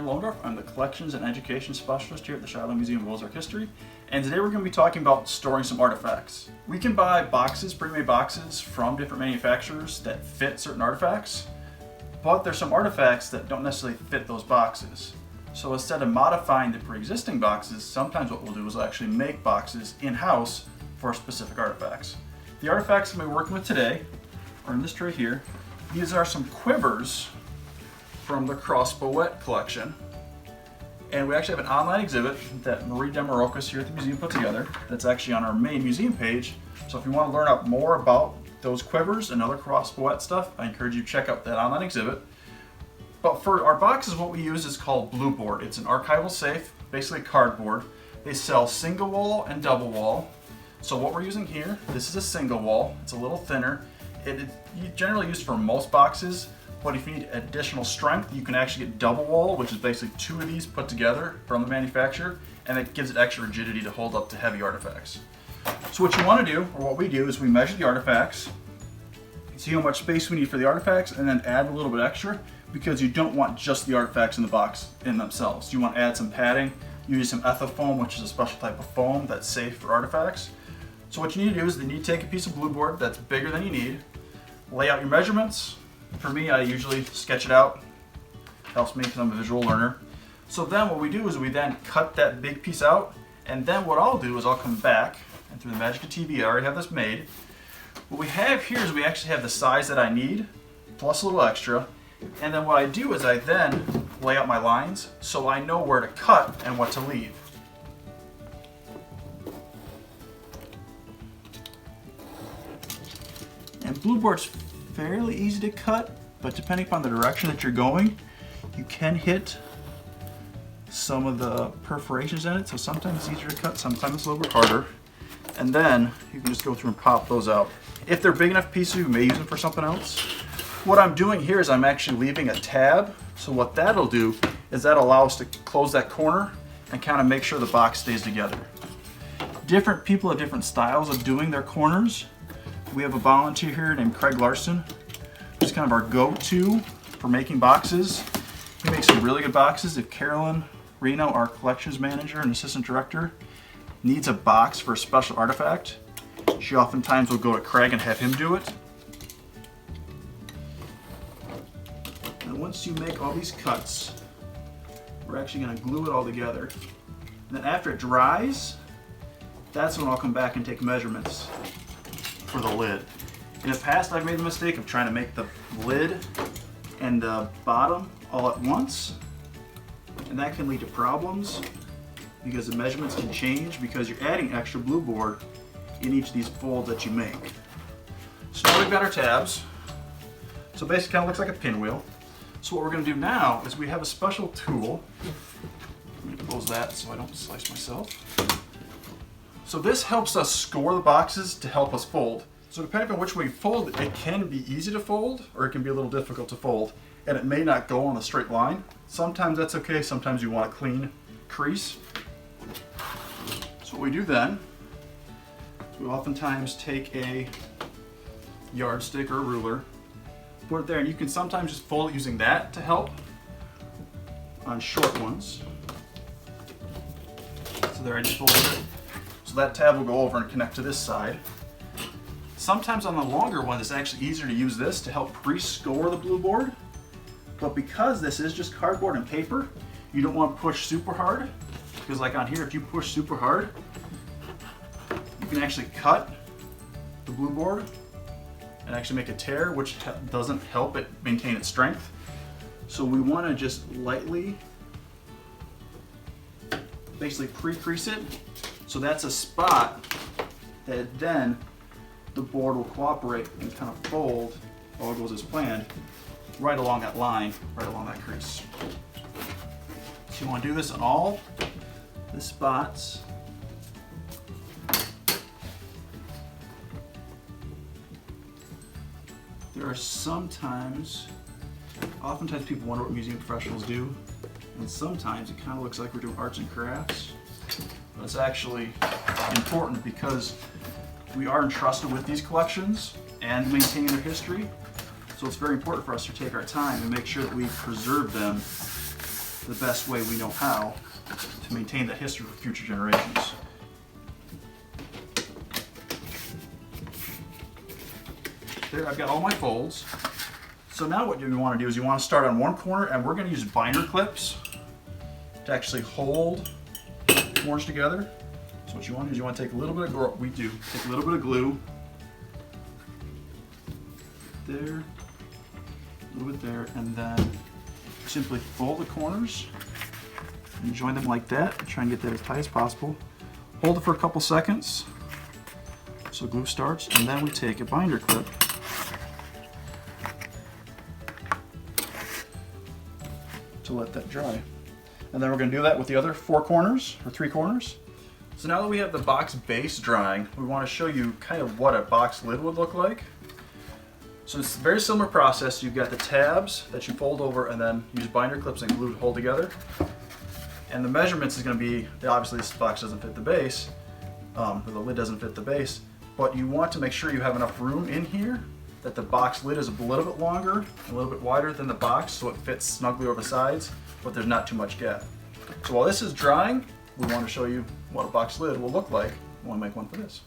Aaron Loehndorf. I'm the Collections and Education Specialist here at the Shiloh Museum of World Art History, and today we're going to be talking about storing some artifacts. We can buy boxes, pre-made boxes from different manufacturers that fit certain artifacts, but there's some artifacts that don't necessarily fit those boxes. So instead of modifying the pre-existing boxes, sometimes what we'll do is we'll actually make boxes in-house for specific artifacts. The artifacts that we're working with today are in this tray here. These are some quivers from the Crossbowette collection. And we actually have an online exhibit that Marie Demarocas here at the museum put together that's actually on our main museum page. So if you want to learn out more about those quivers and other Crossbowette stuff, I encourage you to check out that online exhibit. But for our boxes, what we use is called blue board. It's an archival safe, basically cardboard. They sell single wall and double wall. So what we're using here, this is a single wall. It's a little thinner. It's generally used for most boxes, but if you need additional strength, you can actually get double wall, which is basically two of these put together from the manufacturer, and it gives it extra rigidity to hold up to heavy artifacts. So what you want to do, or what we do, is we measure the artifacts, see how much space we need for the artifacts, and then add a little bit extra, because you don't want just the artifacts in the box in themselves. You want to add some padding, use some ethofoam, which is a special type of foam that's safe for artifacts. So what you need to do is you need to take a piece of blue board that's bigger than you need, lay out your measurements. For me, I usually sketch it out. Helps me because I'm a visual learner. So then what we do is we then cut that big piece out, and then what I'll do is I'll come back, and through the magic of TV, I already have this made. What we have here is we actually have the size that I need, plus a little extra, and then what I do is I then lay out my lines so I know where to cut and what to leave. And blue board's fairly easy to cut, but depending upon the direction that you're going, you can hit some of the perforations in it, so sometimes it's easier to cut, sometimes it's a little bit harder. And then you can just go through and pop those out. If they're big enough pieces, you may use them for something else. What I'm doing here is I'm actually leaving a tab, so what that'll do is that'll allow us to close that corner and kind of make sure the box stays together. Different people have different styles of doing their corners. We have a volunteer here named Craig Larson, who's kind of our go-to for making boxes. He makes some really good boxes. If Carolyn Reno, our collections manager and assistant director, needs a box for a special artifact, she oftentimes will go to Craig and have him do it. And once you make all these cuts, we're actually going to glue it all together. And then after it dries, that's when I'll come back and take measurements for the lid. In the past, I've made the mistake of trying to make the lid and the bottom all at once, and that can lead to problems because the measurements can change because you're adding extra blue board in each of these folds that you make. So now we've got our tabs. So basically, it kind of looks like a pinwheel. So what we're going to do now is we have a special tool. Let me close that so I don't slice myself. So this helps us score the boxes to help us fold. So depending on which way you fold, it can be easy to fold or it can be a little difficult to fold, and it may not go on a straight line. Sometimes that's okay, sometimes you want a clean crease. So what we do then, we oftentimes take a yardstick or a ruler, put it there, and you can sometimes just fold it using that to help on short ones. So there I just folded it. So that tab will go over and connect to this side. Sometimes on the longer one, it's actually easier to use this to help pre-score the blue board. But because this is just cardboard and paper, you don't want to push super hard. Because like on here, if you push super hard, you can actually cut the blue board and actually make a tear, which doesn't help it maintain its strength. So we want to just lightly, basically pre-crease it. So that's a spot that then the board will cooperate and kind of fold, all goes as planned, right along that line, right along that crease. So you want to do this on all the spots. There are oftentimes people wonder what museum professionals do, and sometimes it kind of looks like we're doing arts and crafts. But it's actually important because we are entrusted with these collections and maintaining their history. So it's very important for us to take our time and make sure that we preserve them the best way we know how to maintain that history for future generations. There, I've got all my folds. So now what you want to do is you want to start on one corner, and we're going to use binder clips to actually hold the corners together. So what you want to do is you want to take a little bit of take a little bit of glue. There, a little bit there, and then simply fold the corners and join them like that. Try and get that as tight as possible. Hold it for a couple seconds so glue starts, and then we take a binder clip to let that dry. And then we're going to do that with the other 4 corners, or 3 corners. So now that we have the box base drying, we want to show you kind of what a box lid would look like. So it's a very similar process. You've got the tabs that you fold over and then use binder clips and glue to hold together. And the measurements is going to be, obviously this box doesn't fit the base, or the lid doesn't fit the base, but you want to make sure you have enough room in here that the box lid is a little bit longer, a little bit wider than the box, so it fits snugly over the sides, but there's not too much gap. So while this is drying, we want to show you what a box lid will look like when we make one for this.